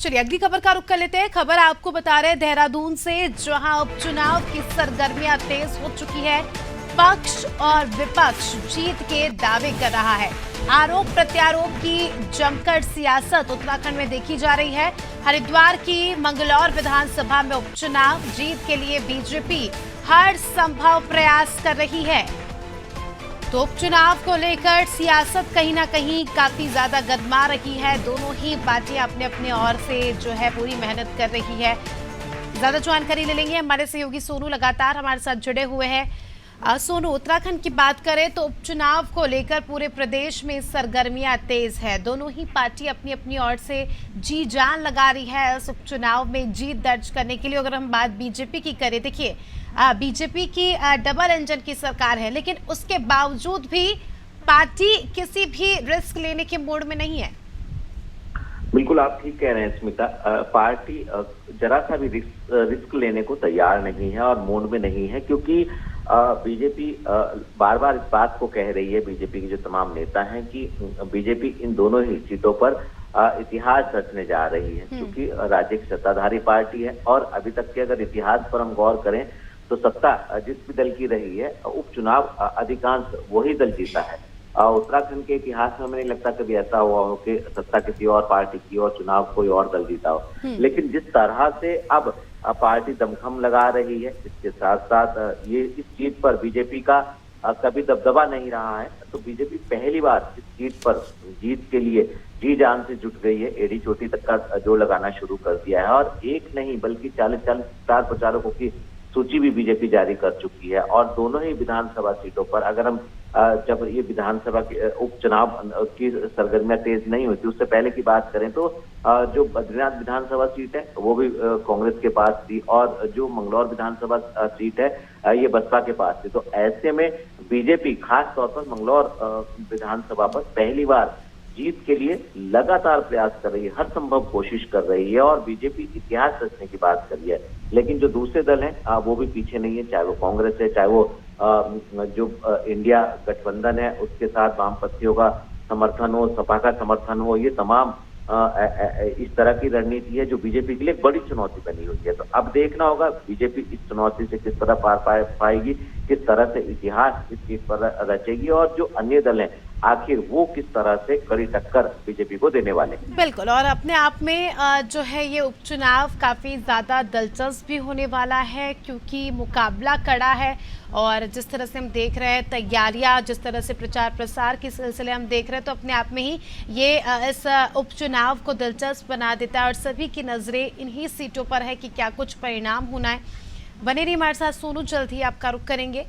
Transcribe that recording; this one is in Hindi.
चलिए अगली खबर का रुख कर लेते हैं। खबर आपको बता रहे हैं देहरादून से, जहां उपचुनाव की सरगर्मियां तेज हो चुकी है। पक्ष और विपक्ष जीत के दावे कर रहा है। आरोप प्रत्यारोप की जमकर सियासत उत्तराखंड में देखी जा रही है। हरिद्वार की मंगलौर विधानसभा में उपचुनाव जीत के लिए बीजेपी हर संभव प्रयास कर रही है। तो उपचुनाव को लेकर सियासत कहीं ना कहीं काफी ज्यादा गरमा रही है। दोनों ही पार्टियां अपने अपने ओर से जो है पूरी मेहनत कर रही है। ज्यादा जानकारी ले लेंगे, हमारे सहयोगी सोनू लगातार हमारे साथ जुड़े हुए हैं। सोनू, उत्तराखंड की बात करें तो उपचुनाव को लेकर पूरे प्रदेश में सरगर्मियां तेज है। दोनों ही पार्टी अपनी अपनी ओर से जी जान लगा रही है इस उपचुनाव में जीत दर्ज करने के लिए। अगर हम बात बीजेपी की करें, देखिए बीजेपी की डबल इंजन की सरकार है, लेकिन उसके बावजूद भी पार्टी किसी भी रिस्क लेने के मूड में नहीं है। बिल्कुल आप ठीक कह रहे हैं स्मिता। पार्टी जरा सा भी रिस्क लेने को तैयार नहीं है और मूड में नहीं है, क्योंकि बीजेपी बार बार इस बात को कह रही है, बीजेपी के जो तमाम नेता हैं, कि बीजेपी इन दोनों ही सीटों पर इतिहास रचने जा रही है, क्योंकि राज्य की सत्ताधारी पार्टी है। और अभी तक के अगर इतिहास पर हम गौर करें तो सत्ता जिस भी दल की रही है, उपचुनाव अधिकांश वही दल जीता है। उत्तराखंड के इतिहास में हमें नहीं लगता कभी ऐसा हुआ हो कि सत्ता किसी और पार्टी की और चुनाव कोई और दल जीता हो। लेकिन जिस तरह से अब पार्टी दमखम लगा रही है, इसके साथ साथ ये इस जीत पर बीजेपी का कभी दबदबा नहीं रहा है, तो बीजेपी पहली बार इस जीत के लिए जी जान से जुट गई है। एड़ी चोटी तक का जोर लगाना शुरू कर दिया है और एक नहीं बल्कि 40 स्टार प्रचारकों की सूची भी बीजेपी जारी कर चुकी है। और दोनों ही विधानसभा सीटों पर, अगर हम जब ये विधानसभा के उपचुनाव की सरगर्मियां तेज नहीं हुई थी, उससे पहले की बात करें तो जो बद्रीनाथ विधानसभा सीट है वो भी कांग्रेस के पास थी, और जो मंगलौर विधानसभा सीट है ये बसपा के पास थी। तो ऐसे में बीजेपी खास तौर पर मंगलौर विधानसभा पर पहली बार जीत के लिए लगातार प्रयास कर रही है, हर संभव कोशिश कर रही है और बीजेपी इतिहास रचने की बात कर रही है। लेकिन जो दूसरे दल हैं वो भी पीछे नहीं है, चाहे वो कांग्रेस है, चाहे वो जो इंडिया गठबंधन है उसके साथ वामपंथियों का समर्थन हो, सपा का समर्थन हो, ये तमाम इस तरह की रणनीति है जो बीजेपी के लिए एक बड़ी चुनौती बनी हुई है। तो अब देखना होगा बीजेपी इस चुनौती से किस तरह पार पाएगी, किस तरह से इतिहास इस चीज पर रचेगी, और जो अन्य दल हैं आखिर वो किस तरह से कड़ी टक्कर बीजेपी को देने वाले। बिल्कुल, और अपने आप में जो है ये उपचुनाव काफी ज्यादा दिलचस्प भी होने वाला है, क्योंकि मुकाबला कड़ा है। और जिस तरह से हम देख रहे हैं तैयारियां, जिस तरह से प्रचार प्रसार के सिलसिले हम देख रहे हैं, तो अपने आप में ही ये इस उपचुनाव को दिलचस्प बना देता है और सभी की नजरें इन्हीं सीटों पर है कि क्या कुछ परिणाम होना है। बने रहिए हमारे साथ सोनू, जल्द ही आपका रुख करेंगे।